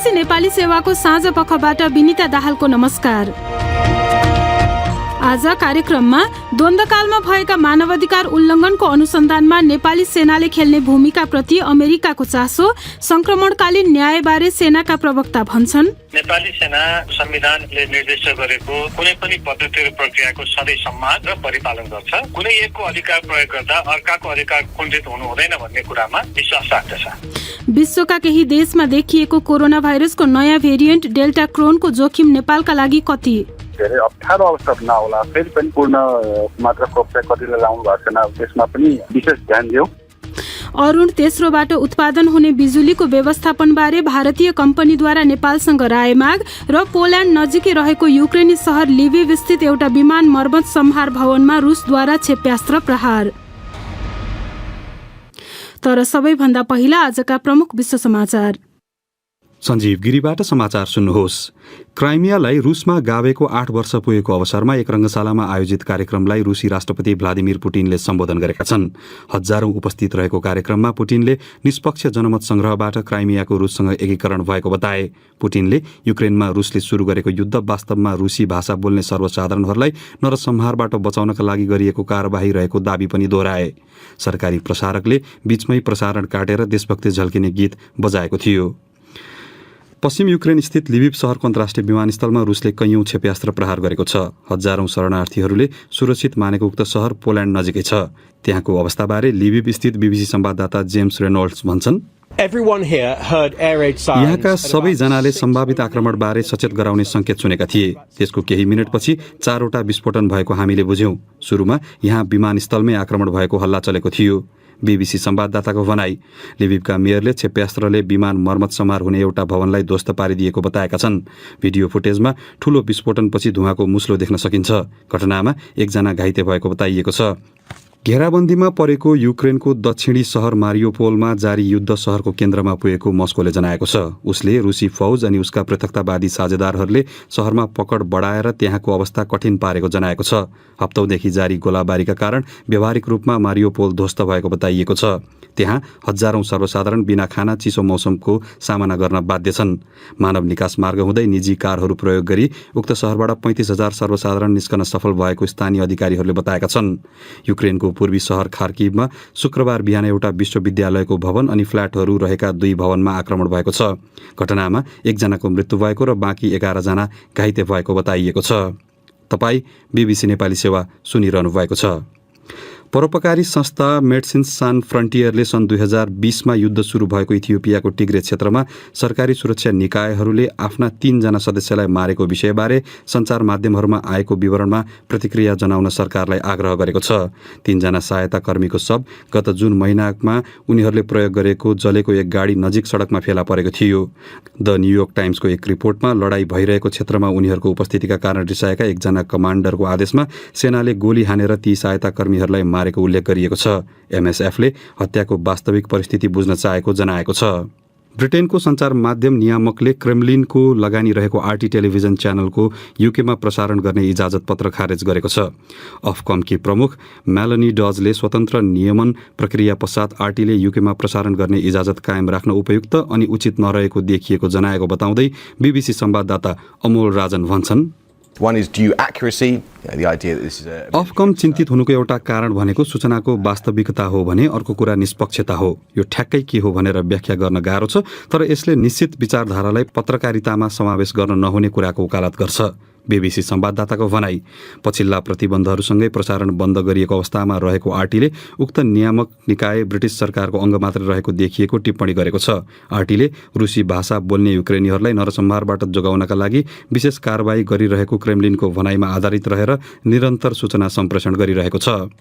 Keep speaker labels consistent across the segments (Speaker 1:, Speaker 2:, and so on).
Speaker 1: BBC Nepali सेवाको साँझ पखबाट विनिता दाहालको नमस्कार। आज कार्यक्रममा द्वन्द्वकालमा भएका मानवाधिकार उल्लङ्घनको अनुसन्धानमा नेपाली सेनाले खेल्ने भूमिकाप्रति अमेरिकाको चासो, संक्रमणकालीन न्यायबारे सेनाका प्रवक्ता भन्छन्।
Speaker 2: नेपाली सेना संविधानले निर्दिष्ट गरेको कुनै पनि पद्धति र प्रक्रियाको सधैँ सम्मान र परिपालन गर्छ। कुनै एकको अधिकार प्रयोग गर्दा अर्काको अधिकार कुण्ठित हुनु हुँदैन भन्ने कुरामा विश्वास राख्दछ।
Speaker 1: विश्वका केही देशमा देखिएको कोरोना भाइरसको नयाँ भेरिएन्ट डेल्टा क्रोनको जोखिम नेपालका लागि कति?
Speaker 3: धेरै अप्ठ्यारो अवस्था नहोला, फेरि पनि पूर्ण मात्र खोप चाहिँ कतिले लाउनु भएको छैन, त्यसमा पनि विशेष ध्यान दियौँ।
Speaker 1: अरुण तेस्रोबाट उत्पादन हुने बिजुलीको व्यवस्थापनबारे भारतीय कम्पनीद्वारा नेपालसँग राय माग र पोल्यान्ड नजिकै रहेको युक्रेनी सहर लिभिभ स्थित एउटा विमान मर्मत सम्हार भवनमा रुसद्वारा क्षेप्यास्त्र प्रहार। तर सबैभन्दा पहिला आजका प्रमुख विश्व समाचार।
Speaker 4: सञ्जीव गिरीबाट समाचार सुन्नुहोस्। क्राइमियालाई रुसमा गाभेको 8 वर्ष पुगेको अवसरमा एक रङ्गशालामा आयोजित कार्यक्रमलाई रुसी राष्ट्रपति भ्लादिमिर पुटिनले सम्बोधन गरेका छन्। हजारौं उपस्थित रहेको कार्यक्रममा पुटिनले निष्पक्ष जनमत संग्रहबाट क्राइमियाको रुससँग एकीकरण भएको बताए। पुटिनले युक्रेनमा रुसले सुरु गरेको युद्ध वास्तवमा रुसी भाषा बोल्ने सर्वसाधारणहरूलाई नरसंहारबाट बचाउनका लागि गरिएको कारबाही रहेको दाबी पनि दोहोऱ्याए। सरकारी प्रसारकले बीचमै प्रसारण काटेर देशभक्ति झल्किने गीत बजाएको थियो। पश्चिम युक्रेन स्थित लिभिभ सहरको अन्तर्राष्ट्रिय विमानस्थलमा रुसले कैयौं क्षेप्यास्त्र प्रहार गरेको छ। हजारौं शरणार्थीहरूले सुरक्षित मानेको उक्त सहर पोल्यान्ड नजिकै छ। त्यहाँको अवस्थाबारे लिभिभ स्थित बीबीसी संवाददाता जेम्स रेनोल्ड्स भन्छन्, यहाँका सबैजनाले सम्भावित आक्रमणबारे सचेत गराउने संकेत सुनेका थिए। त्यसको केही मिनटपछि 4वटा विस्फोटन भएको हामीले बुझ्यौं। सुरुमा यहाँ विमानस्थलमै आक्रमण भएको हल्ला चलेको थियो। बीबीसी संवाददाताको भनाई। लिभिभका मेयरले क्षेप्यास्त्रले विमान मर्मत सम्हार हुने एउटा भवनलाई ध्वस्त पारिदिएको बताएका छन्। भिडियो फुटेजमा ठूलो विस्फोटनपछि धुवाँको मुस्लो देख्न सकिन्छ। घटनामा एकजना घाइते भएको बताइएको छ। घेराबन्दीमा परेको युक्रेनको दक्षिणी सहर मारियोपोलमा जारी युद्ध सहरको केन्द्रमा पुगेको मस्कोले जनाएको छ। उसले रुसी फौज अनि उसका पृथकतावादी साझेदारहरूले सहरमा पकड बढाएर त्यहाँको अवस्था कठिन पारेको जनाएको छ। हप्तौंदेखि जारी गोलाबारीका कारण व्यावहारिक रूपमा मारियोपोल ध्वस्त भएको बताइएको छ। त्यहाँ हजारौं सर्वसाधारण बिना खाना चिसो मौसमको सामना गर्न बाध्य छन्। मानव निकास मार्ग हुँदै निजी कारहरू प्रयोग गरी उक्त सहरबाट 35,000 सर्वसाधारण निस्कन सफल भएको स्थानीय अधिकारीहरूले बताएका छन्। युक्रेनको पूर्वी सहर खार्किभमा शुक्रबार बिहान एउटा विश्वविद्यालयको भवन अनि फ्ल्याटहरू रहेका 2 भवनमा आक्रमण भएको छ। घटनामा एकजनाको मृत्यु भएको र बाँकी 11 जना घाइते भएको बताइएको छ। तपाई बीबीसी नेपाली सेवा सुनिरहनु भएको छ। परोपकारी संस्था मेडिसिन्स सान फ्रन्टियरले सन् 2020मा युद्ध सुरु भएको इथियोपियाको टिग्रे क्षेत्रमा सरकारी सुरक्षा निकायहरूले आफ्ना 3 जना सदस्यलाई मारेको विषयबारे सञ्चार माध्यमहरूमा आएको विवरणमा प्रतिक्रिया जनाउन सरकारलाई आग्रह गरेको छ। 3 जना सहायता कर्मीको शव गत जुन महिनामा उनीहरूले प्रयोग गरेको जलेको एक गाडी नजिक सडकमा फेला परेको थियो। द न्युयोर्क टाइम्सको एक रिपोर्टमा लडाई भइरहेको क्षेत्रमा उनीहरूको उपस्थितिका कारण रिसाएका एकजना कमान्डरको आदेशमा सेनाले गोली हानेर ती सहायता कर्मीहरूलाई मारेको उल्लेख गरिएको छ। एमएसएफले हत्याको वास्तविक परिस्थिति बुझ्न चाहेको जनाएको छ। ब्रिटेनको सञ्चार माध्यम नियामकले क्रेमलिनको लगानी रहेको आरटी टेलिभिजन च्यानलको युकेमा प्रसारण गर्ने इजाजत पत्र खारेज गरेको छ। अफकमकी प्रमुख मेलनी डजले स्वतन्त्र नियमन प्रक्रिया पश्चात आरटीले युकेमा प्रसारण गर्ने इजाजत कायम राख्न उपयुक्त अनि उचित नरहेको देखिएको जनाएको बताउँदै बीबीसी संवाददाता अमोल राजन भन्छन्, अफकम चिन्तित हुनुको एउटा कारण भनेको सूचनाको वास्तविकता हो भने अर्को कुरा निष्पक्षता हो। यो ठ्याक्कै के हो भनेर व्याख्या गर्न गाह्रो छ, तर यसले निश्चित विचारधारालाई पत्रकारितामा समावेश गर्न नहुने कुराको वकालत गर्छ। बीबीसी संवाददाताको भनाई। पछिल्ला प्रतिबन्धहरूसँगै प्रसारण बन्द गरिएको अवस्थामा रहेको आरटीले उक्त नियामक निकाय ब्रिटिस सरकारको अङ्ग मात्र रहेको देखिएको टिप्पणी गरेको छ। आरटीले रुसी भाषा बोल्ने युक्रेनीहरूलाई नरसंहारबाट जोगाउनका लागि विशेष कारबाही गरिरहेको क्रेमलिनको भनाइमा आधारित रहेर निरन्तर सूचना सम्प्रेषण गरिरहेको छ।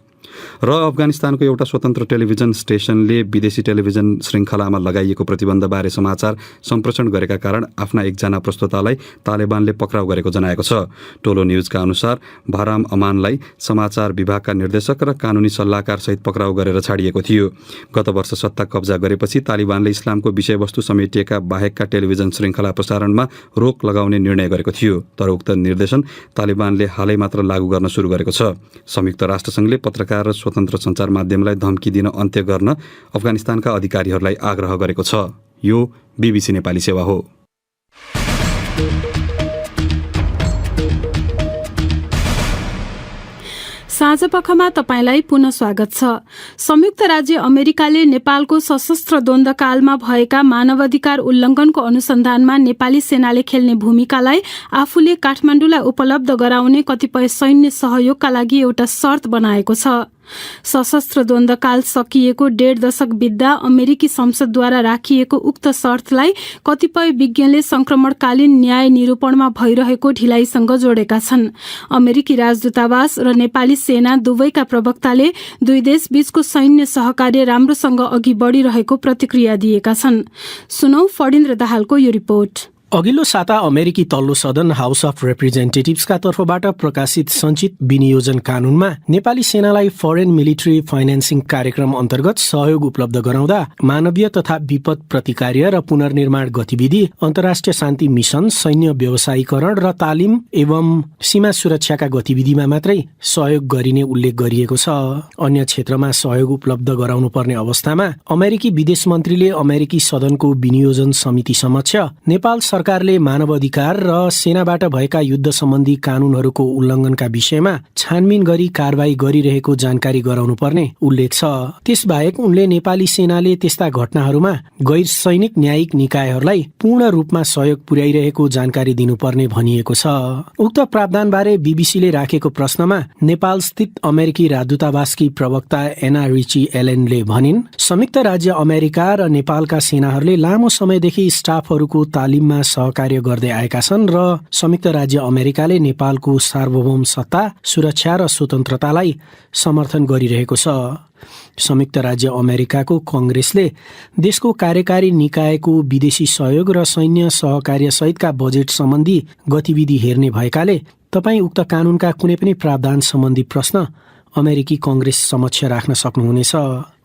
Speaker 4: र अफगानिस्तानको एउटा स्वतन्त्र टेलिभिजन स्टेशनले विदेशी टेलिभिजन श्रृङ्खलामा लगाइएको प्रतिबन्धबारे समाचार सम्प्रेषण गरेका कारण आफ्ना एकजना प्रस्तोतालाई तालेबानले पक्राउ गरेको जनाएको छ। टोलो न्युजका अनुसार भाराम अमानलाई समाचार विभागका निर्देशक र कानुनी सल्लाहकार सहित पक्राउ गरेर छाडिएको थियो। गत वर्ष सत्ता कब्जा गरेपछि तालिबानले इस्लामको विषयवस्तु समेटिएका बाहेकका टेलिभिजन श्रृङ्खला प्रसारणमा रोक लगाउने निर्णय गरेको थियो, तर उक्त निर्देशन तालिबानले हालै मात्र लागू गर्न सुरु गरेको छ। संयुक्त राष्ट्रसङ्घले पत्रकार र स्वतन्त्र सञ्चार माध्यमलाई धम्की दिन अन्त्य गर्न अफगानिस्तानका अधिकारीहरूलाई आग्रह गरेको छ। यो बीबीसी नेपाली सेवा हो।
Speaker 1: साँझपखमा तपाईंलाई पुनः स्वागत छ। संयुक्त राज्य अमेरिकाले नेपालको सशस्त्र द्वन्द्वकालमा भएका मानवाधिकार उल्लंघनको अनुसन्धानमा नेपाली सेनाले खेल्ने भूमिकालाई आफूले काठमाडौँलाई उपलब्ध गराउने कतिपय सैन्य सहयोगका लागि एउटा शर्त बनाएको छ। सशस्त्र द्वन्द्वकाल सकिएको 1.5 दशक बित्दा अमेरिकी संसदद्वारा राखिएको उक्त शर्तलाई कतिपय विज्ञले संक्रमणकालीन न्याय निरूपणमा भइरहेको ढिलाइसँग जोडेका छन्। अमेरिकी राजदूतावास र नेपाली सेना दुवैका प्रवक्ताले दुई देश बीचको सैन्य सहकार्य राम्रोसँग अघि बढिरहेको प्रतिक्रिया दिएका छन्। सुनौ फणिन्द्र दाहालको यो रिपोर्ट।
Speaker 5: अघिल्लो साता अमेरिकी तल्लो सदन हाउस अफ रिप्रेजेन्टेटिभ्सका तर्फबाट प्रकाशित सञ्चित विनियोजन कानूनमा नेपाली सेनालाई फरेन मिलिट्री फाइनेन्सिङ कार्यक्रम अन्तर्गत सहयोग उपलब्ध गराउँदा मानवीय तथा विपद प्रतिकार्य र पुनर्निर्माण गतिविधि, अन्तर्राष्ट्रिय शान्ति मिशन, सैन्य व्यवसायीकरण र तालिम एवं सीमा सुरक्षाका गतिविधिमा मात्रै सहयोग गरिने उल्लेख गरिएको छ। अन्य क्षेत्रमा सहयोग उपलब्ध गराउनु पर्ने अवस्थामा अमेरिकी विदेश मन्त्रीले अमेरिकी सदनको विनियोजन समिति समक्ष नेपाल सरकारले मानवाधिकार र सेनाबाट भएका युद्ध सम्बन्धी कानूनहरूको उल्लङ्घनका विषयमा छानबिन गरी कारबाही गरिरहेको जानकारी गराउनु पर्ने उल्लेख छ। त्यसबाहेक उनले नेपाली सेनाले त्यस्ता घटनाहरूमा गैर सैनिक न्यायिक निकायहरूलाई पूर्ण रूपमा सहयोग पुर्याइरहेको जानकारी दिनुपर्ने भनिएको छ। उक्त प्रावधानबारे बीबीसीले राखेको प्रश्नमा नेपाल स्थित अमेरिकी राजदूतावासकी प्रवक्ता एना रिची एलेनले भनिन्, संयुक्त राज्य अमेरिका र नेपालका सेनाहरूले लामो समयदेखि स्टाफहरूको तालिममा सहकार्य गर्दै आएका छन् र संयुक्त राज्य अमेरिकाले नेपालको सार्वभौम सत्ता, सुरक्षा र स्वतन्त्रतालाई समर्थन गरिरहेको छ। संयुक्त राज्य अमेरिकाको कांग्रेसले देशको कार्यकारी निकायको विदेशी सहयोग र सैन्य सहकार्य सहितका बजेट सम्बन्धी गतिविधि हेर्ने भएकाले तपाई उक्त कानूनका कुनै पनि प्रावधान सम्बन्धी प्रश्न अमेरिकी कांग्रेस समक्ष राख्न सक्नुहुनेछ।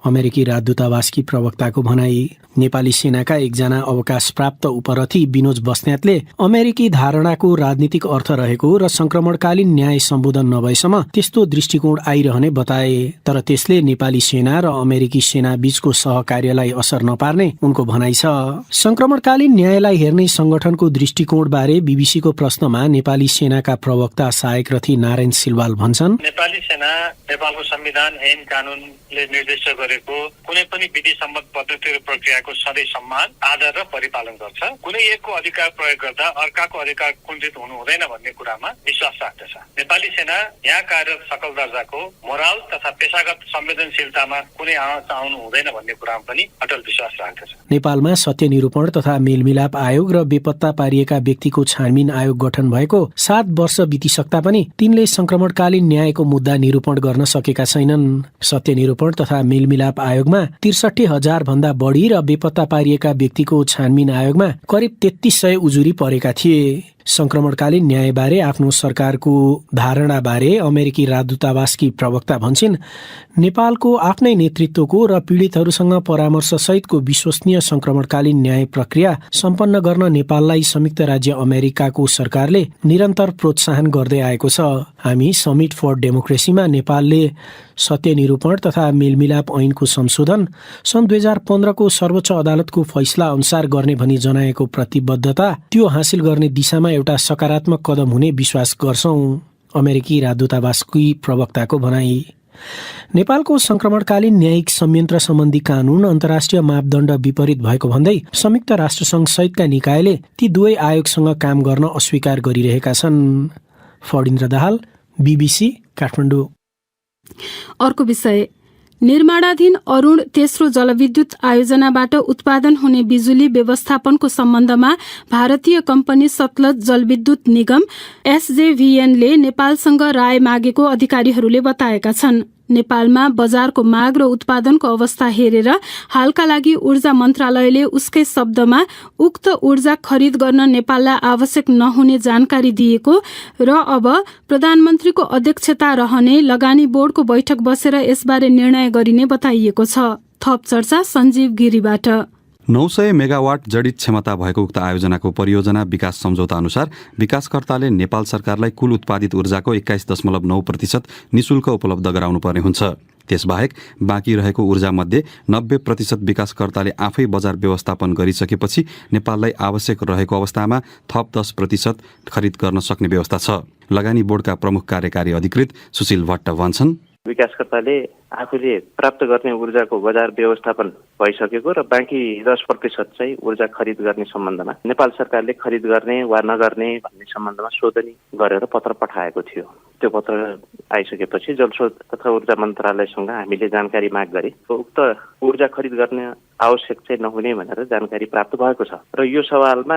Speaker 5: अमेरिकी राजदूतावासकी प्रवक्ताको भनाई। नेपाली सेनाका एकजना अवकाश प्राप्त उपरथी विनोज बस्नेतले अमेरिकी धारणाको राजनीतिक अर्थ रहेको र संक्रमणकालीन न्याय सम्बोधन नभएसम्म त्यस्तो दृष्टिकोण आइरहने बताए। तर त्यसले नेपाली सेना र अमेरिकी सेना बीचको सहकार्यलाई असर नपार्ने उनको भनाइ छ। संक्रमणकालीन न्यायलाई हेर्ने संगठनको दृष्टिकोणबारे बीबीसीको प्रश्नमा नेपाली सेनाका प्रवक्ता सहायक रथी नारायण सिलवाल भन्छन्,
Speaker 2: नेपाली सेना नेपालको संविधान ऐन कानूनले निर्दिष्ट गरेको कुनै पनि विधि सम्मत पद्धति र प्रक्रियाको सधैँ सम्मान, आदर र परिपालन गर्छ। कुनै एकको अधिकार प्रयोग गर्दा अर्काको अधिकार कुण्ठित हुनु हुँदैन भन्ने कुरामा विश्वास राख्दछ। नेपाली सेना यहाँ कार्यरत सकल दर्जाको मोराल तथा पेशागत संवेदनशीलतामा कुनै आँच आउनु हुँदैन भन्ने कुरामा पनि अटल विश्वास राख्दछ।
Speaker 5: नेपालमा सत्य निरूपण तथा मेलमिलाप आयोग र बेपत्ता पारिएका व्यक्तिको छानबिन आयोग गठन भएको 7 वर्ष बितिसक्दा पनि तिनले संक्रमणकालीन न्यायको मुद्दा निरूपण गर्न सकेका छैनन्। सत्य निरूपण तथा मेलमिलाप आयोगमा 63,000 भन्दा बढी र बेपत्ता पारिएका व्यक्तिको छानबिन आयोगमा करिब 3300 उजुरी परेका थिए। संक्रमणकालीन न्यायबारे आफ्नो सरकारको धारणाबारे अमेरिकी राजदूतावासकी प्रवक्ता भन्छन्, नेपालको आफ्नै नेतृत्वको र पीडितहरूसँग परामर्श सहितको विश्वसनीय संक्रमणकालीन न्याय प्रक्रिया सम्पन्न गर्न नेपाललाई संयुक्त राज्य अमेरिकाको सरकारले निरन्तर प्रोत्साहन गर्दै आएको छ। हामी समिट फर डेमोक्रेसीमा नेपालले सत्य निरूपण तथा मेलमिलाप ऐनको संशोधन सन् 2015 को सर्वोच्च अदालतको फैसला अनुसार गर्ने भनी जनाएको प्रतिबद्धता त्यो हासिल गर्ने दिशामा एउटा सकारात्मक कदम हुने विश्वास गर्छौं, अमेरिकी राजदूतावासकी प्रवक्ताको भनाई। नेपालको संक्रमणकालीन न्यायिक संयन्त्र सम्बन्धी कानून अन्तर्राष्ट्रिय मापदण्ड विपरीत भएको भन्दै संयुक्त राष्ट्रसङ्घ सहितका निकायले ती दुवै आयोगसँग काम गर्न अस्वीकार गरिरहेका छन्। फणिन्द्र दाहाल, बीबीसी, काठमाडौँ।
Speaker 1: अर्को विषय, निर्माणाधीन अरुण तेस्रो जलविद्युत आयोजनाबाट उत्पादन हुने बिजुली व्यवस्थापनको सम्बन्धमा भारतीय कम्पनी सतलज जलविद्युत निगम एसजेभीएनले नेपालसँग राय मागेको अधिकारीहरूले बताएका छन्। नेपालमा बजारको माग र उत्पादनको अवस्था हेरेर हालका लागि ऊर्जा मन्त्रालयले उसकै शब्दमा उक्त ऊर्जा खरिद गर्न नेपाललाई आवश्यक नहुने जानकारी दिएको र अब प्रधानमन्त्रीको अध्यक्षता रहने लगानी बोर्डको बैठक बसेर यसबारे निर्णय गरिने बताइएको छ। थप चर्चा सञ्जीव गिरीबाट।
Speaker 4: 900 मेगावाट जडित क्षमता भएको उक्त आयोजनाको परियोजना विकास सम्झौता अनुसार विकासकर्ताले नेपाल सरकारलाई कुल उत्पादित ऊर्जाको 21.9% निशुल्क उपलब्ध गराउनुपर्ने हुन्छ। त्यसबाहेक बाँकी रहेको ऊर्जामध्ये 90% विकासकर्ताले आफै बजार व्यवस्थापन गरिसकेपछि नेपाललाई आवश्यक रहेको अवस्थामा थप 10% खरिद गर्न सक्ने व्यवस्था छ। लगानी बोर्डका प्रमुख कार्यकारी अधिकृत सुशील भट्ट भन्छन्,
Speaker 6: विकासकर्ताले आफूले प्राप्त गर्ने ऊर्जाको बजार व्यवस्थापन भइसकेको र बाँकी 10% चाहिँ ऊर्जा खरिद गर्ने सम्बन्धमा नेपाल सरकारले खरिद गर्ने वा नगर्ने भन्ने सम्बन्धमा सोधनी गरेर पत्र पठाएको थियो। त्यो पत्र आइसकेपछि जलस्रोत तथा ऊर्जा मन्त्रालयसँग हामीले जानकारी माग गरे। उक्त ऊर्जा खरिद गर्ने आवश्यक चाहिँ नहुने भनेर जानकारी प्राप्त भएको छ र यो सवालमा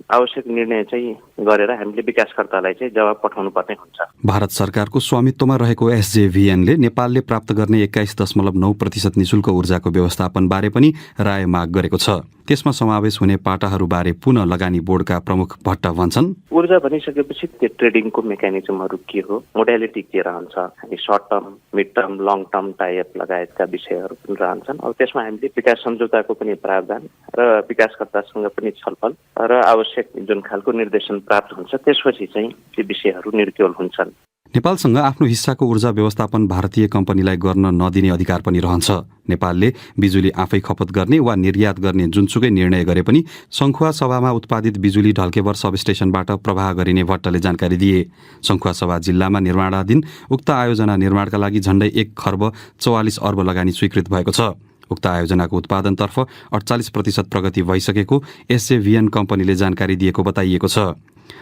Speaker 6: आवश्यक निर्णय चाहिँ गरेर हामीले विकासकर्तालाई चाहिँ जवाब पठाउनु पर्ने हुन्छ।
Speaker 4: भारत सरकारको स्वामित्वमा रहेको एसजेभिएनले नेपालले प्राप्त गर्ने 21.9% निशुल्क ऊर्जाको व्यवस्थापन बारे पनि राय माग गरेको छ। त्यसमा समावेश हुने पाटाहरूबारे पुनः लगानी बोर्डका प्रमुख भट्ट भन्छन्,
Speaker 6: ऊर्जा भनिसकेपछि त्यो ट्रेडिङको मेकानिजमहरू के हो, मोडालिटी के रहन्छ, हामी short term, mid term, long term type लगायतका विषयहरू पनि रहन्छन्। अब त्यसमा हामीले विकास सम्झौताको पनि प्रावधान र विकासकर्तासँग पनि छलफल र आवश्यक जुन खालको निर्देशन प्राप्त हुन्छ त्यसपछि चाहिँ ती विषयहरू निर्क्योल हुन्छन्।
Speaker 4: नेपालसँग आफ्नो हिस्साको ऊर्जा व्यवस्थापन भारतीय कम्पनीलाई गर्न नदिने अधिकार पनि रहन्छ। नेपालले बिजुली आफै खपत गर्ने वा निर्यात गर्ने जुनसुकै निर्णय गरे पनि सङ्खुवा सभामा उत्पादित बिजुली ढल्केवर सबस्टेशनबाट प्रवाह गरिने भट्टले जानकारी दिए। सङ्खुवा सभा जिल्लामा निर्माणाधीन उक्त आयोजना निर्माणका लागि झण्डै 1.44 खर्ब लगानी स्वीकृत भएको छ। उक्त आयोजनाको उत्पादनतर्फ 48% प्रगति भइसकेको एसजेभिएन कम्पनीले जानकारी दिएको बताइएको छ।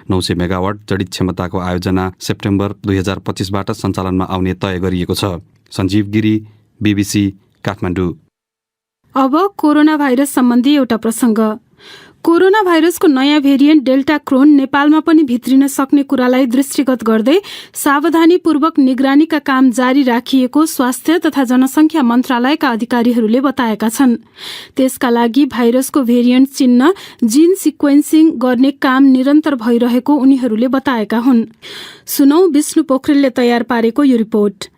Speaker 4: 900 मेगावाट जडित क्षमताको आयोजना सेप्टेम्बर 2025बाट सञ्चालनमा आउने तय गरिएको छ। सञ्जीव गिरी, BBC, काठमाडौँ।
Speaker 1: अब कोरोना भाइरस सम्बन्धी एउटा प्रसङ्ग। कोरोना भाइरसको नयाँ भेरिएन्ट डेल्टा क्रोन नेपालमा पनि भित्रिन सक्ने कुरालाई दृष्टिगत गर्दै सावधानीपूर्वक निगरानीका काम जारी राखिएको स्वास्थ्य तथा जनसंख्या मन्त्रालयका अधिकारीहरूले बताएका छन्। त्यसका लागि भाइरसको भेरिएन्ट चिन्न जीन सिक्वेन्सिङ गर्ने काम निरन्तर भइरहेको उनीहरूले बताएका हुन्। सुनौ विष्णु पोखरेलले तयार पारेको यो रिपोर्ट।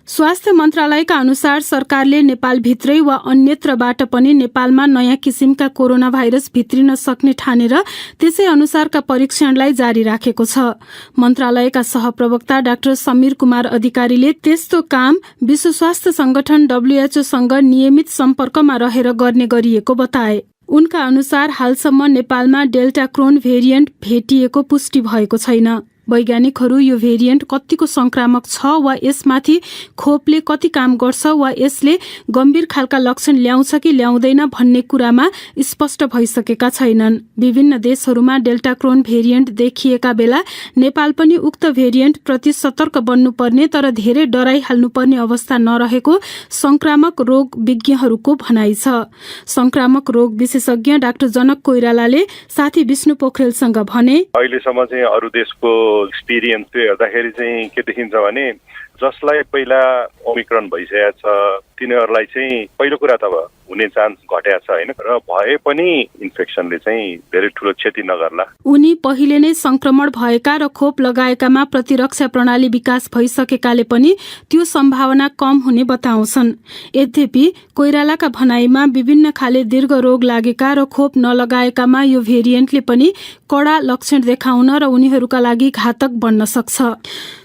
Speaker 1: स्वास्थ्य मन्त्रालयका अनुसार सरकारले नेपालभित्रै वा अन्यत्रबाट पनि नेपालमा नयाँ किसिमका कोरोना भाइरस भित्रिन सक्ने ठानेर त्यसै अनुसारका परीक्षणलाई जारी राखेको छ। मन्त्रालयका सहप्रवक्ता डाक्टर समीर कुमार अधिकारीले त्यस्तो काम विश्व स्वास्थ्य संगठन WHO सँग नियमित सम्पर्कमा रहेर गर्ने गरिएको बताए। उनका अनुसार हालसम्म नेपालमा डेल्टा क्रोन भेरिएन्ट भेटिएको पुष्टि भएको छैन। वैज्ञानिकहरू यो भेरिएन्ट कतिको संक्रामक छ वा यसमाथि खोपले कति काम गर्छ वा यसले गम्भीर खालका लक्षण ल्याउँछ कि ल्याउँदैन भन्ने कुरामा स्पष्ट भइसकेका छैनन्। विभिन्न देशहरूमा डेल्टा क्रोन भेरिएन्ट देखिएका बेला नेपाल पनि उक्त भेरिएन्ट प्रति सतर्क बन्नुपर्ने तर धेरै डराइहाल्नुपर्ने अवस्था नरहेको संक्रामक रोग विज्ञहरूको भनाइ छ। संक्रामक रोग विशेषज्ञ डाक्टर जनक कोइरालाले साथी विष्णु पोखरेलसँग भने,
Speaker 7: अहिलेसम्म चाहिँ अरू देशको एक्सपिरियन्स हेर्दाखेरि चाहिँ के देखिन्छ भने जसलाई पहिला ओमिक्रोन भइसकेको छ तिनीहरूलाई चाहिँ पहिलो कुरा त हुने चान्स घटेको छ हैन, र भए पनि इन्फेक्सनले चाहिँ धेरै ठूलो क्षति नगर्ला।
Speaker 1: उनी पहिले नै संक्रमण भएका र खोप लगाएकामा प्रतिरक्षा प्रणाली विकास भइसकेकाले पनि त्यो सम्भावना कम हुने बताउँछन्। यद्यपि कोइरालाका भनाइमा विभिन्न खाले दीर्घ रोग लागेका र खोप नलगाएकामा यो भेरिएन्टले पनि कडा लक्षण देखाउन र उनीहरूका लागि घातक बन्न सक्छ।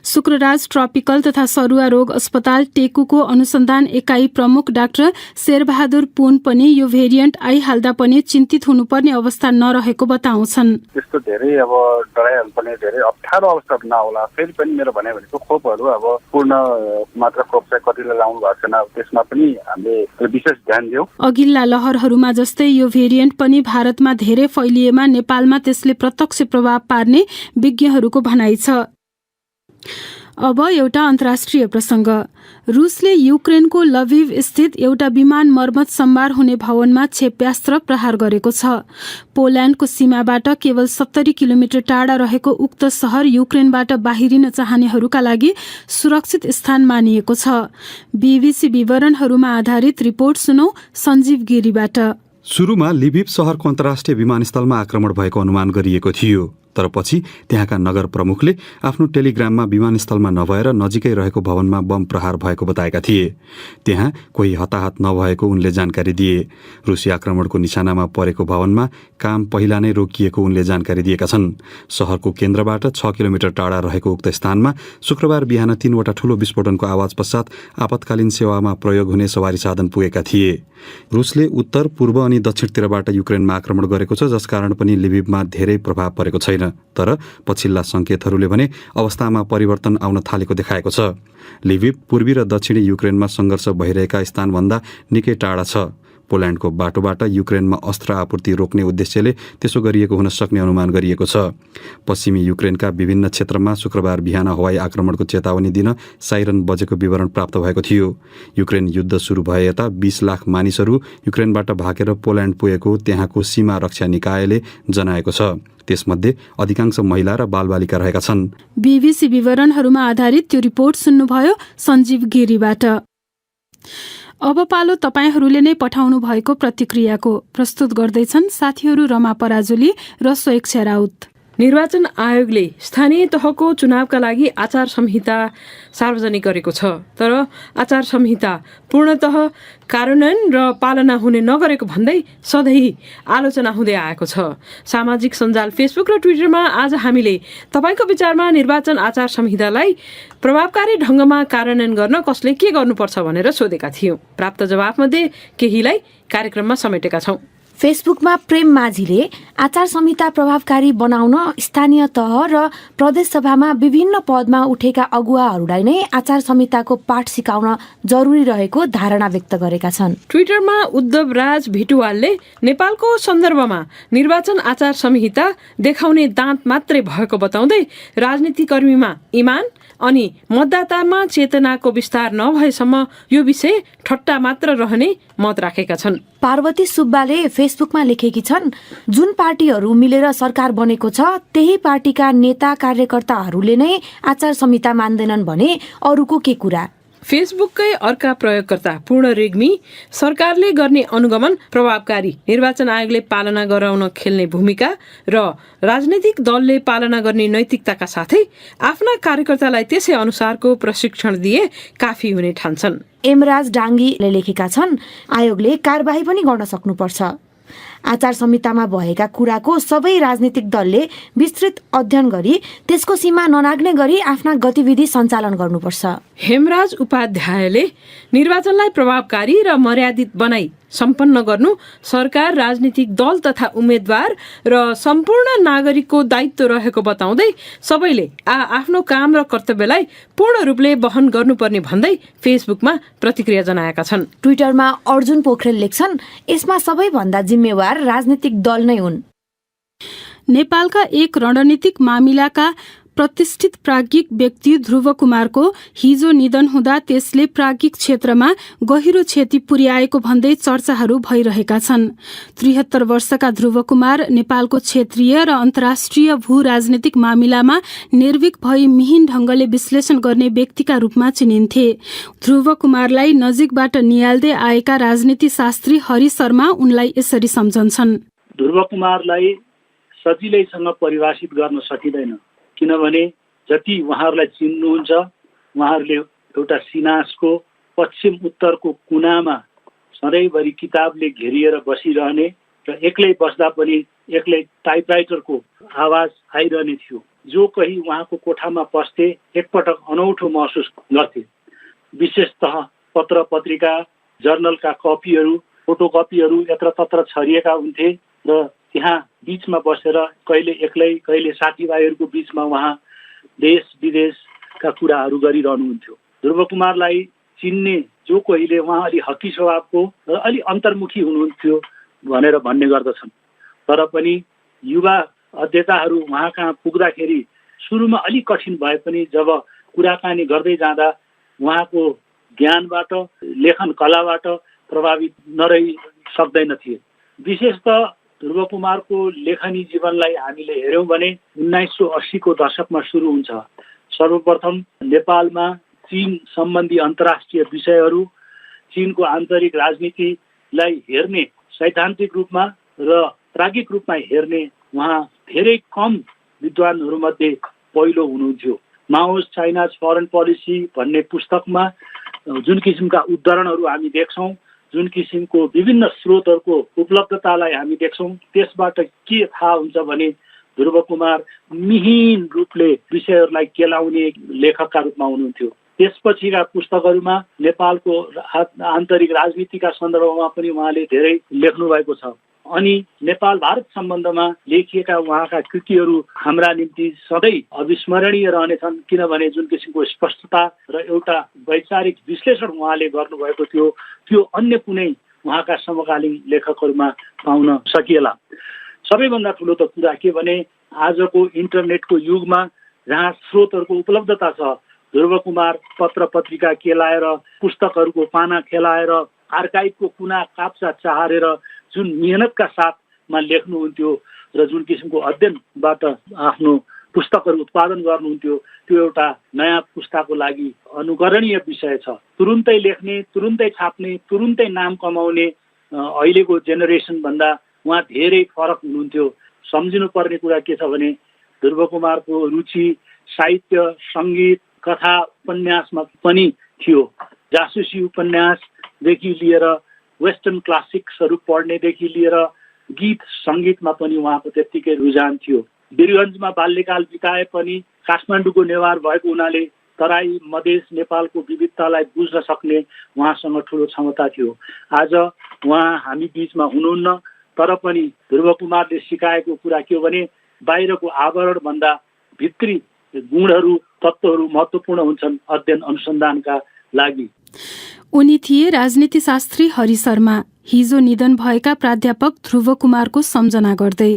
Speaker 1: शुक्रराज ट्रपिकल तथा सरुवा रोग अस्पताल टेकुको अनुसन्धान एकाइ प्रमुख डाक्टर शेरबहादुर पुन पनि यो भेरिएन्ट आइहाल्दा पनि चिन्तित हुनुपर्ने अवस्था नरहेको बताउँछन्।
Speaker 3: त्यस्तो धेरै अब डराइहाल्नुपर्ने धेरै अप्ठ्यारो अवस्था नहोला। फेरि पनि मेरो भनाइ भनेको खोपहरू अब पूर्ण मात्रा खोप चाहिँ कतिले लाउनु भएको छैन, त्यसमा पनि हामीले विशेष ध्यान दियौँ।
Speaker 1: अघिल्ला लहरहरूमा जस्तै यो भेरिएन्ट पनि भारतमा धेरै फैलिएमा नेपालमा त्यसले प्रत्यक्ष प्रभाव पार्ने विज्ञहरूको भनाइ छ। अब एउटा अन्तर्राष्ट्रिय प्रसङ्ग। रुसले युक्रेनको लभिभ स्थित एउटा विमान मर्मत सम्भार हुने भवनमा क्षेप्यास्त्र प्रहार गरेको छ। पोल्यान्डको सीमाबाट केवल 70 किलोमिटर टाढा रहेको उक्त शहर युक्रेनबाट बाहिरिन चाहनेहरूका लागि सुरक्षित स्थान मानिएको छ। BBC विवरणहरूमा आधारित रिपोर्ट सुनौ सञ्जीव गिरीबाट।
Speaker 4: सुरुमा लिभिभ शहरको अन्तर्राष्ट्रिय विमानस्थलमा आक्रमण भएको अनुमान गरिएको थियो। तर पछि त्यहाँका नगर प्रमुखले आफ्नो टेलिग्राममा विमानस्थलमा नभएर नजिकै रहेको भवनमा बम प्रहार भएको बताएका थिए। त्यहाँ कोही हताहत नभएको उनले जानकारी दिए। रुसी आक्रमणको निशानामा परेको भवनमा काम पहिला नै रोकिएको उनले जानकारी दिएका छन्। शहरको केन्द्रबाट 6 किलोमिटर टाढा रहेको उक्त स्थानमा शुक्रबार बिहान 3वटा ठूलो विस्फोटनको आवाज पश्चात आपतकालीन सेवामा प्रयोग हुने सवारी साधन पुगेका थिए। रुसले उत्तर, पूर्व अनि दक्षिणतिरबाट युक्रेनमा आक्रमण गरेको छ, जसकारण पनि लिभिभमा धेरै प्रभाव परेको छैन। तर पछिल्ला संकेतहरूले भने अवस्थामा परिवर्तन आउन थालेको देखाएको छ। लिभिभ पूर्वी र दक्षिणी युक्रेनमा सङ्घर्ष भइरहेका स्थानभन्दा निकै टाढा छ। पोल्यान्डको बाटोबाट युक्रेनमा अस्त्र आपूर्ति रोक्ने उद्देश्यले त्यसो गरिएको हुन सक्ने अनुमान गरिएको छ। पश्चिमी युक्रेनका विभिन्न क्षेत्रमा शुक्रबार बिहान हवाई आक्रमणको चेतावनी दिन साइरन बजेको विवरण प्राप्त भएको थियो। युक्रेन युद्ध सुरु भए यता 20 लाख मानिसहरू युक्रेनबाट भागेर पोल्यान्ड पुगेको त्यहाँको सीमा रक्षा निकायले जनाएको छ। त्यसमध्ये अधिकांश महिला र बालबालिका रहेका छन्।
Speaker 1: बीबीसी विवरणहरूमा आधारित त्यो रिपोर्ट सुन्नुभयो सञ्जीव गिरीबाट। अब पालो तपाईहरूले नै पठाउनु भएको प्रतिक्रियाको। प्रस्तुत गर्दैछन् साथीहरू रमा पराजुली र स्वेच्छा राउत।
Speaker 8: निर्वाचन आयोगले स्थानीय तहको चुनावका लागि आचार संहिता सार्वजनिक गरेको छ, तर आचार संहिता पूर्णतः कार्यान्वयन र पालना हुने नगरेको भन्दै सधैँ आलोचना हुँदै आएको छ। सामाजिक सञ्जाल फेसबुक र ट्विटरमा आज हामीले तपाईँको विचारमा निर्वाचन आचार संहितालाई प्रभावकारी ढङ्गमा कार्यान्वयन गर्न कसले के गर्नुपर्छ भनेर सोधेका थियौँ। प्राप्त जवाफमध्ये केहीलाई कार्यक्रममा समेटेका छौँ।
Speaker 9: फेसबुकमा प्रेम माझीले आचार संहिता प्रभावकारी बनाउन स्थानीय तह र प्रदेशसभामा विभिन्न पदमा उठेका अगुवाहरूलाई नै आचार संहिताको पाठ सिकाउन जरुरी रहेको धारणा व्यक्त गरेका छन्।
Speaker 8: ट्विटरमा उद्धव राज भिटुवालले नेपालको सन्दर्भमा निर्वाचन आचार संहिता देखाउने दाँत मात्रै भएको बताउँदै राजनीतिकर्मीमा इमान अनि मतदातामा चेतनाको विस्तार नभएसम्म यो विषय ठट्टा मात्र रहने मत राखेका छन्।
Speaker 9: पार्वती सुब्बाले फेसबुकमा लेखेकी छन्, जुन पार्टीहरू मिलेर सरकार बनेको छ त्यही पार्टीका नेता कार्यकर्ताहरूले नै आचार संहिता मान्दैनन् भने अरूको के कुरा।
Speaker 8: फेसबुककै अर्का प्रयोगकर्ता पूर्ण रेग्मी सरकारले गर्ने अनुगमन प्रभावकारी, निर्वाचन आयोगले पालना गराउन खेल्ने भूमिका र राजनैतिक दलले पालना गर्ने नैतिकताका साथै आफ्ना कार्यकर्तालाई त्यसै अनुसारको प्रशिक्षण दिए काफी हुने ठान्छन्।
Speaker 9: एमराज डाङ्गीले लेखेका छन्, आयोगले कारबाही पनि गर्न सक्नुपर्छ। आचार संहितामा भएका कुराको सबै राजनीतिक दलले विस्तृत अध्ययन गरी त्यसको सीमा ननाग्ने गरी आफ्ना गतिविधि सञ्चालन गर्नुपर्छ।
Speaker 8: हेमराज उपाध्यायले निर्वाचनलाई प्रभावकारी र मर्यादित बनाई सम्पन्न गर्नु सरकार, राजनीतिक दल तथा उम्मेद्वार र सम्पूर्ण नागरिकको दायित्व रहेको बताउँदै सबैले आफ्नो काम र कर्तव्यलाई पूर्ण रूपले वहन गर्नुपर्ने भन्दै फेसबुकमा प्रतिक्रिया जनाएका छन्।
Speaker 9: ट्विटरमा अर्जुन पोखरेल लेख्छन्, यसमा सबैभन्दा जिम्मेवार राजनीतिक दल नै हुन्।
Speaker 1: नेपालका एक रणनीतिक मामिलाका प्रतिष्ठित प्राज्ञिक व्यक्ति ध्रुव कुमारको हिजो निधन हुँदा त्यसले प्राज्ञिक क्षेत्रमा गहिरो क्षति पुर्याएको भन्दै चर्चाहरू भइरहेका छन्। 73 वर्षका ध्रुव कुमार नेपालको क्षेत्रीय र अन्तर्राष्ट्रिय भू राजनीतिक मामिलामा निर्भीक भई मिहिन ढंगले विश्लेषण गर्ने व्यक्तिका रूपमा चिनिन्थे। ध्रुव कुमारलाई नजिकबाट निहाल्दै आएका राजनीति शास्त्री हरि शर्मा उनलाई यसरी सम्झन्छन्।
Speaker 10: ध्रुव कुमारलाई सजिलैसँग परिभाषित गर्न सकिँदैन, किनभने जति उहाँहरूलाई चिन्नुहुन्छ उहाँहरूले एउटा सिनासको पश्चिम उत्तरको कुनामा सधैँभरि किताबले घेरिएर बसिरहने र एक्लै बस्दा पनि एक्लै टाइपराइटरको आवाज आइरहने थियो। जो कहीँ उहाँको कोठामा पस्थे एकपटक अनौठो महसुस गर्थे। विशेषतः पत्र पत्रिका जर्नलका कपीहरू, फोटोकपीहरू यत्रतत्र छरिएका हुन्थे र त्यहाँ बीचमा बसेर कहिले एक्लै कहिले साथीभाइहरूको बीचमा उहाँ देश विदेशका कुराहरू गरिरहनुहुन्थ्यो। ध्रुव कुमारलाई चिन्ने जो कोहीले उहाँ अलि हकी स्वभावको र अलि अन्तर्मुखी हुनुहुन्थ्यो भनेर भन्ने गर्दछन्। तर पनि युवा अध्येताहरू उहाँ कहाँ पुग्दाखेरि सुरुमा अलिक कठिन भए पनि जब कुराकानी गर्दै जाँदा उहाँको ज्ञानबाट, लेखन कलाबाट प्रभावित नरहि सक्दैन थिए। विशेषतः ध्रुव कुमारको लेखनी जीवनलाई हामीले हेऱ्यौँ भने 1980 को दशकमा सुरु हुन्छ। सर्वप्रथम नेपालमा चीन सम्बन्धी अन्तर्राष्ट्रिय विषयहरू, चीनको आन्तरिक राजनीतिलाई हेर्ने सैद्धान्तिक रूपमा र प्राज्ञिक रूपमा हेर्ने उहाँ धेरै कम विद्वानहरूमध्ये पहिलो हुनुहुन्थ्यो। माओस चाइनाज फरेन पोलिसी भन्ने पुस्तकमा जुन किसिमका उद्धरणहरू हामी देख्छौँ, जुन किसिमको विभिन्न स्रोतहरूको उपलब्धतालाई हामी देख्छौँ, त्यसबाट के थाहा हुन्छ भने ध्रुव कुमार मिहिन रूपले विषयहरूलाई केलाउने लेखकका रूपमा हुनुहुन्थ्यो। त्यसपछिका पुस्तकहरूमा नेपालको आन्तरिक राजनीतिका सन्दर्भमा पनि उहाँले धेरै लेख्नु भएको छ। अनि नेपाल भारत सम्बन्धमा लेखिएका उहाँका कृतिहरू हाम्रा निम्ति सधैँ अविस्मरणीय रहनेछन्, किनभने जुन किसिमको स्पष्टता र एउटा वैचारिक विश्लेषण उहाँले गर्नुभएको थियो त्यो अन्य कुनै उहाँका समकालीन लेखकहरूमा पाउन सकिएला। सबैभन्दा ठुलो त कुरा के भने आजको इन्टरनेटको युगमा जहाँ स्रोतहरूको उपलब्धता छ, ध्रुव कुमार पत्र पत्रिका केलाएर, पुस्तकहरूको पाना खेलाएर, आर्काइभको कुना काप्चा चाहेर जुन मेहनतका साथमा लेख्नुहुन्थ्यो र जुन किसिमको अध्ययनबाट आफ्नो पुस्तकहरू उत्पादन गर्नुहुन्थ्यो, त्यो एउटा नयाँ पुस्ताको लागि अनुकरणीय विषय छ। तुरुन्तै लेख्ने, तुरुन्तै छाप्ने, तुरुन्तै नाम कमाउने अहिलेको जेनेरेसनभन्दा उहाँ धेरै फरक हुनुहुन्थ्यो। सम्झिनुपर्ने कुरा के छ भने ध्रुव कुमारको रुचि साहित्य, सङ्गीत, कथा, उपन्यासमा पनि थियो। जासुसी उपन्यासदेखि लिएर वेस्टर्न क्लासिक्सहरू पढ्नेदेखि लिएर गीत सङ्गीतमा पनि उहाँको त्यत्तिकै रुझान थियो। वीरगन्जमा बाल्यकाल बिताए पनि काठमाडौँको नेवार भएको हुनाले तराई मधेस नेपालको विविधतालाई बुझ्न सक्ने उहाँसँग ठुलो क्षमता थियो। आज उहाँ हामी बिचमा हुनुहुन्न, तर पनि ध्रुव कुमारले सिकाएको कुरा के हो भने बाहिरको आवरणभन्दा भित्री गुणहरू, तत्त्वहरू महत्त्वपूर्ण हुन्छन् अध्ययन अनुसन्धानका लागि।
Speaker 1: उनी थिए राजनीतिशास्त्री हरि शर्मा, हिजो निधन भएका प्राध्यापक ध्रुव कुमारको सम्झना गर्दै।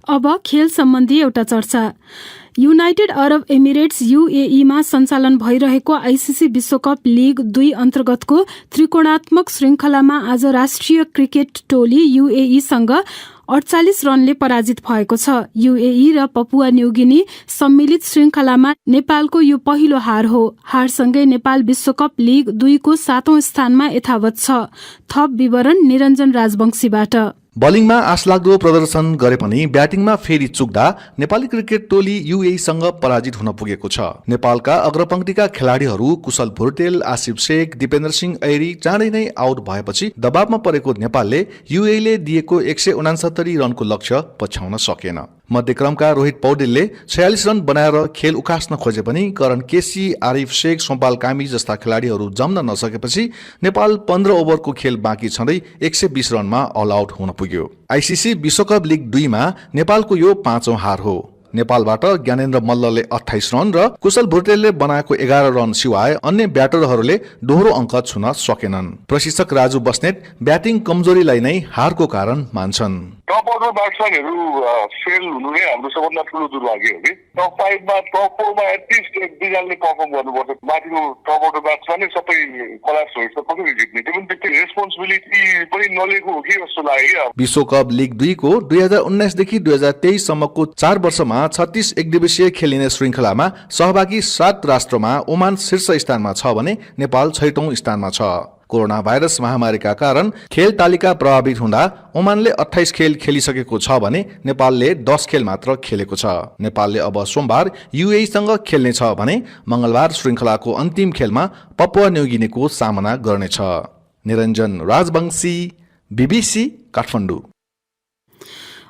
Speaker 1: अब खेल सम्बन्धी एउटा चर्चा। युनाइटेड अरब एमिरेट्स UAE-मा सञ्चालन भइरहेको आइसिसी विश्वकप लिग 2 अन्तर्गतको त्रिकोणात्मक श्रृङ्खलामा आज राष्ट्रिय क्रिकेट टोली UAE-सँग 48 रनले पराजित भएको छ। UAE र पपुवा न्युगिनी सम्मिलित श्रृङ्खलामा नेपालको यो पहिलो हार हो। हारसँगै नेपाल विश्वकप लिग 2 को 7औं स्थानमा यथावत छ। थप विवरण निरञ्जन राजवंशीबाट।
Speaker 11: बलिङमा आशलाग्दो प्रदर्शन गरे पनि ब्याटिङमा फेरि चुक्दा नेपाली क्रिकेट टोली UAE-सँग पराजित हुन पुगेको छ। नेपालका अग्रपंक्तिका खेलाडीहरू कुशल भुर्तेल, आसिफ शेख, दिपेन्द्र सिंह ऐरी चाँडै नै आउट भएपछि दबावमा परेको नेपालले UAE-ले दिएको 169 रनको लक्ष्य पछ्याउन सकेन। मध्यक्रमका रोहित पौडेलले 46 रन बनाएर खेल उकास्न खोजे पनि करण केसी, आरिफ शेख, सोमपाल कामी जस्ता खेलाडीहरू जम्न नसकेपछि नेपाल 15 ओभरको खेल बाँकी छँदै 120 रनमा अल आउट हुन पुग्यो। आइसिसी विश्वकप लिग 2 मा नेपालको यो 5औं हार हो। नेपालबाट ज्ञानेन्द्र मल्लले 28 रन र कुशल भुर्तेलले बनाएको 11 रन सिवाय अन्य ब्याटरहरूले दोहोरो अङ्क छुन सकेनन्। प्रशिक्षक राजु बस्नेत ब्याटिङ कमजोरीलाई नै हारको कारण मान्छन्।
Speaker 12: टप अर्डर ब्याट्सम्यानहरू फेल हुनु नै हाम्रो सबभन्दा ठुलो दुर्भाग्य हो कि टप 5 मा टप 4 मा एटलिस्ट एक दुईजनाले परफर्म गर्नुपर्छ। माथिको टप अर्डर ब्याट्सम्यान सबै क्लास होइछ, कसरी जित्ने त्यो पनि त्यति रेस्पोन्सिबिलिटी पनि नलिएको हो कि जस्तो लाग्यो।
Speaker 11: विश्वकप लिग 2 को 2019 देखि 2023 सम्मको 4 वर्षमा 36 एकदिवसीय खेलिने श्रृङ्खलामा सहभागी 7 राष्ट्रमा ओमान शीर्ष स्थानमा छ भने नेपाल 6औं स्थानमा छ। कोरोना भाइरस महामारीका कारण खेल तालिका प्रभावित हुँदा ओमानले 28 खेल खेलिसकेको छ भने नेपालले 10 खेल मात्र खेलेको छ। नेपालले अब सोमबार UAE-सँग खेल्नेछ भने मंगलबार श्रृङ्खलाको अन्तिम खेलमा पपुवा न्युगिनीको सामना गर्नेछ। निरञ्जन राजवंशी, BBC काठमाडौँ।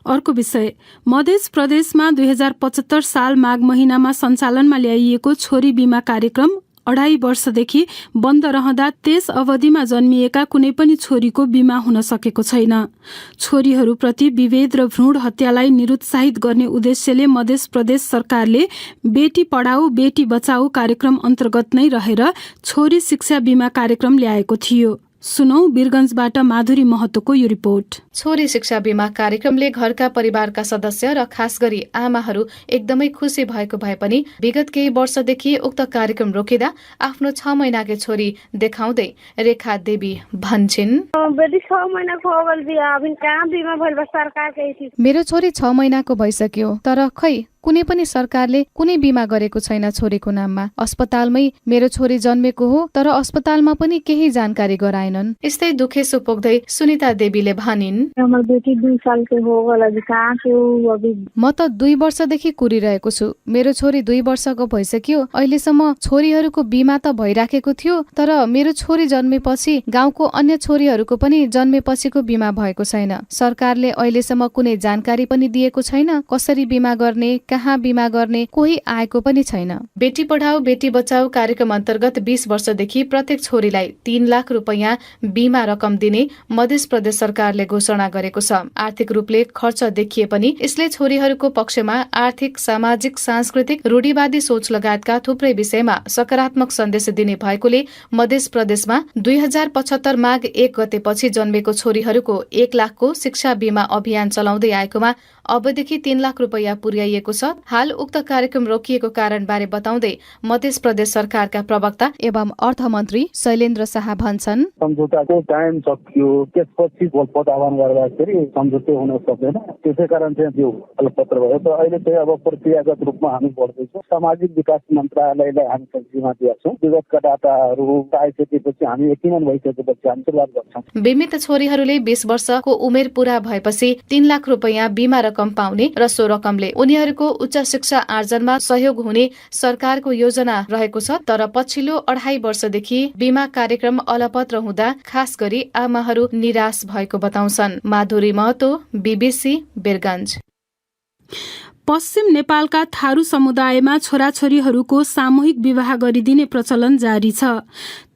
Speaker 1: अर्को विषय, मध्य प्रदेशमा 2075 साल माघ महिनामा सञ्चालनमा ल्याइएको छोरी बीमा कार्यक्रम 2.5 वर्षदेखि बन्द रहँदा त्यस अवधिमा जन्मिएका कुनै पनि छोरीको बीमा हुन सकेको छैन। छोरीहरूप्रति विभेद र भ्रूण हत्यालाई निरुत्साहित गर्ने उद्देश्यले मध्य प्रदेश सरकारले बेटी पढाऊ बेटी बचाऊ कार्यक्रम अन्तर्गत नै रहेर छोरी शिक्षा बीमा कार्यक्रम ल्याएको थियो। सुनौ वीरगन्जबाट माधुरी महतोको यो रिपोर्ट।
Speaker 13: छोरी शिक्षा बीमा कार्यक्रमले घरका परिवारका सदस्य र खास गरी आमाहरू एकदमै खुसी भएको भए पनि विगत केही वर्षदेखि उक्त कार्यक्रम रोकिँदा आफ्नो 6 महिनाकी छोरी देखाउँदै रेखा देवी भन्छिन्, मेरो छोरी 6 महिनाको भइसक्यो तर खै कुनै पनि सरकारले कुनै बिमा गरेको छैन छोरीको नाममा। अस्पतालमै मेरो छोरी जन्मेको हो, तर अस्पतालमा पनि केही जानकारी गराएनन्। यस्तै दुखेसो पोख्दै सुनिता देवीले भनिन्, म त 2 वर्षदेखि कुरिरहेको छु। मेरो छोरी 2 वर्षको भइसक्यो। अहिलेसम्म छोरीहरूको बिमा त भइराखेको थियो, तर मेरो छोरी जन्मेपछि गाउँको अन्य छोरीहरूको पनि जन्मेपछिको बिमा भएको छैन। सरकारले अहिलेसम्म कुनै जानकारी पनि दिएको छैन। कसरी बिमा गर्ने, कहाँ बिमा गर्ने, कोही आएको पनि छैन। बेटी पढाऊ बेटी बचाऊ कार्यक्रम अन्तर्गत 20 वर्षदेखि प्रत्येक छोरीलाई 3 लाख रुपैयाँ बिमा रकम दिने मध्य प्रदेश सरकारले घोषणा गरेको छ। आर्थिक रूपले खर्च देखिए पनि यसले छोरीहरूको पक्षमा आर्थिक, सामाजिक, सांस्कृतिक, रूढिवादी सोच लगायतका थुप्रै विषयमा सकारात्मक सन्देश दिने भएकोले मध्य प्रदेशमा 2075 माघ 1 गतेपछि जन्मेको छोरीहरूको 1 लाखको शिक्षा बिमा अभियान चलाउँदै आएकोमा अबदेखि 3 लाख रुपैयाँ पुर्याइएको छ। हाल उक्त कार्यक्रम रोकिएको कारणबारे बताउँदै मध्य प्रदेश सरकारका प्रवक्ता एवं अर्थमन्त्री शैलेन्द्र शाह भन्छन्,
Speaker 3: सम्झौताको टाइम सकियो, त्यसपछि गोलपोत आह्वान गर्दाखेरि सम्झौता हुन सक्दैन। त्यसै कारण चाहिँ त्यो अलपत्र भयो। तर अहिले चाहिँ अब प्रक्रियागत रूपमा हामी बढ्दैछौँ। सामाजिक विकास मन्त्रालयलाई हामी जिम्मा दिएका छौँ। विगतका डाटाहरू आइसकेपछि हामी यकिनन भइसकेपछि हामी सुरुवात गर्छौँ।
Speaker 13: बिमित छोरीहरूले 20 वर्षको उमेर पूरा भएपछि 3 लाख रुपैयाँ बिमा रकम पाउने र सो रकमले उनीहरूको उच्च शिक्षा आर्जनमा सहयोग हुने सरकारको योजना रहेको छ। तर पछिल्लो 2.5 वर्षदेखि बिमा कार्यक्रम अलपत्र हुँदा खास गरी आमाहरू निराश भएको बताउँछन्। माधुरी महतो, BBC, बेरगञ्ज।
Speaker 1: पश्चिम नेपालका थारू समुदायमा छोराछोरीहरूको सामूहिक विवाह गरिदिने प्रचलन जारी छ।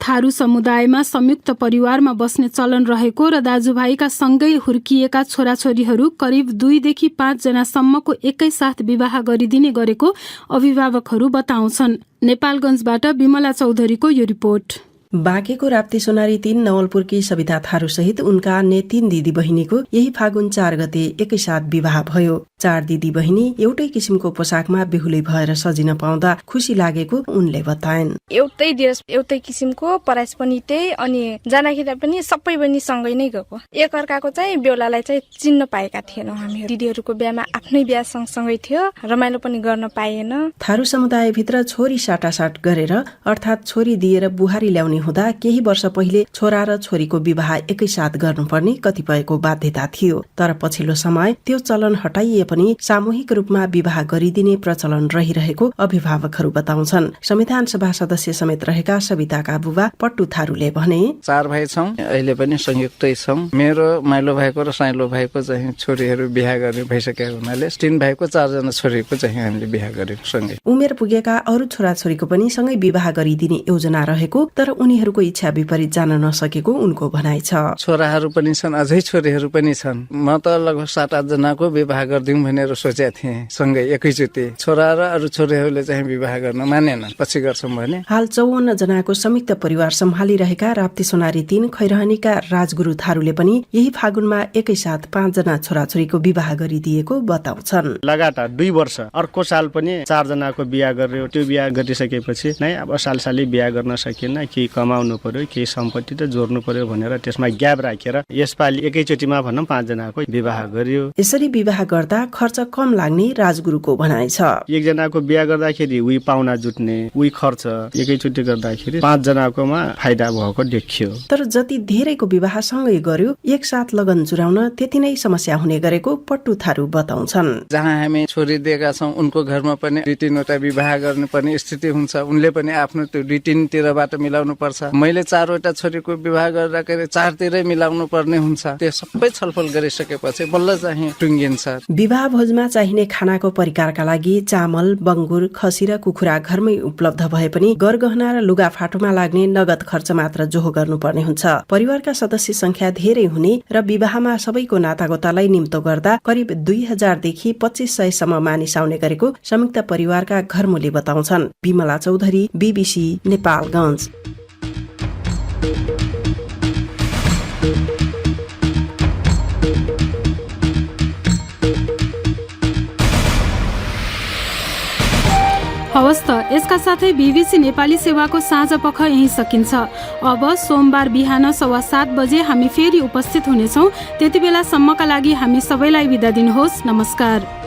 Speaker 1: थारू समुदायमा संयुक्त परिवारमा बस्ने चलन रहेको र दाजुभाइका सँगै हुर्किएका छोराछोरीहरू करिब 2 देखि 5 जनासम्मको एकैसाथ विवाह गरिदिने गरेको अभिभावकहरू बताउँछन्। नेपालगञ्जबाट विमला चौधरीको यो रिपोर्ट।
Speaker 14: बाँकेको राप्ती सोनारी 3 नवलपुरकी सविता थारू सहित उनका अन्य 3 दिदी बहिनीको यही फागुन 4 गते एकैसाथ विवाह भयो। 4 दिदी बहिनी एउटै किसिमको पोसाकमा बेहुली भएर सजिन पाउँदा खुसी लागेको उनले बताएन्।
Speaker 15: एउटै ड्रेस, एउटै किसिमको, प्राइस पनि त्यही, अनि जाँदाखेरि पनि सबै बहिनी सँगै नै गएको। एकअर्काको चाहिँ बेहुलालाई चाहिँ चिन्न पाएका थिएनौँ हामी। दिदीहरूको बिहामा आफ्नै बिहा सँगसँगै थियो, रमाइलो पनि गर्न पाएन।
Speaker 14: थारू समुदायभित्र छोरी साटासाट गरेर अर्थात् छोरी दिएर बुहारी ल्याउने हुँदा केही वर्ष पहिले छोरा र छोरीको विवाह एकैसाथ गर्नुपर्ने कतिपयको बाध्यता थियो। तर पछिल्लो समय त्यो चलन हटाइए पनि सामूहिक रूपमा विवाह गरिदिने प्रचलन रहिरहेको अभिभावकहरू बताउँछन्। संविधान सभा सदस्य समेत रहेका सविताका बुबा पट्टु थारूले भने,
Speaker 16: 4 भाइ छौं, अहिले पनि संयुक्तै छौं। मेरो माइलो भाइको र साइलो भाइको चाहिँ छोरीहरू बिहा गर्ने भइसकेको हुनाले 3 भाइको 4 जना छोरीको चाहिँ हामीले बिहा गर्यौं सँगै।
Speaker 14: उमेर पुगेका अरू छोराछोरीको पनि सँगै विवाह गरिदिने योजना रहेको, तर उनीहरूको इच्छा विपरीत जान नसकेको उनको भनाइ छ।
Speaker 16: छोराहरू पनि छन्, अझै छोरीहरू पनि छन्। म त लगभग 7-8 जनाको विवाह गरिदिउँ भनेर सोचेको थिएँ सँगै एकैचोटि। छोरा र अरू छोरीहरूले चाहिँ विवाह गर्न मानेन, पछि गर्छौँ भने।
Speaker 14: हाल 54 जनाको संयुक्त परिवार सम्हालिरहेका राप्ती सोनारी 3 खैरहनीका राजगुरु थारूले पनि यही फागुनमा एकैसाथ 5 जना छोराछोरीको विवाह गरिदिएको बताउँछन्।
Speaker 17: लगातार 2 वर्ष, अर्को साल पनि 4 जनाको बिहा गर्यो। त्यो बिहा गरिसकेपछि नै अब सालसाली बिहा गर्न सकिएन, केही कमाउनु पर्यो, केही सम्पत्ति त जोड्नु पर्यो भनेर त्यसमा ग्याप राखेर यसपालि एकैचोटिमा भनौँ 5 जनाको विवाह गरियो।
Speaker 14: यसरी विवाह गर्दा खर्च कम लाग्ने राजगुरुको भनाइ छ।
Speaker 17: एक जनाको बिहा गर्दाखेरि उही पाहुना जुट्ने, उही खर्च एकैचोटि गर्दाखेरि 5 जनाकोमा फाइदा भएको देखियो।
Speaker 14: तर जति धेरैको विवाह सँगै गर्यो, एकसाथ लगन जुराउन त्यति नै समस्या हुने गरेको पट्टु थारू बताउँछन्।
Speaker 16: जहाँ हामी छोरी दिएका छौँ उनको घरमा पनि 2-3वटा विवाह गर्नुपर्ने स्थिति हुन्छ। उनले पनि आफ्नो त्यो रुटिनतिरबाट मिलाउनु पर्छ। मैले 4वटा छोरीको विवाह गर्दाखेरि 4तिरै मिलाउनु पर्ने हुन्छ। त्यो सबै छलफल गरिसकेपछि बल्ल चाहिँ टुङ्गिन्छ।
Speaker 14: विवाह भोजमा चाहिने खानाको परिकारका लागि चामल, बङ्गुर, खसी र कुखुरा घरमै उपलब्ध भए पनि गरगहना र लुगाफाटोमा लाग्ने नगद खर्च मात्र जोहो गर्नुपर्ने हुन्छ। परिवारका सदस्य संख्या धेरै हुने र विवाहमा सबैको नातागोतालाई निम्तो गर्दा करिब 2000 देखि 2500 सम्म मानिस आउने गरेको संयुक्त परिवारका घरमुले बताउँछन्। विमला चौधरी, BBC, नेपालगञ्ज।
Speaker 1: हवस् त, यसका साथै BBC नेपाली सेवाको साँझ पख यही सकिन्छ। अब सोमबार बिहान 7:15 बजे हामी फेरि उपस्थित हुनेछौँ। त्यति बेलासम्मका लागि हामी सबैलाई बिदा दिनुहोस्। नमस्कार।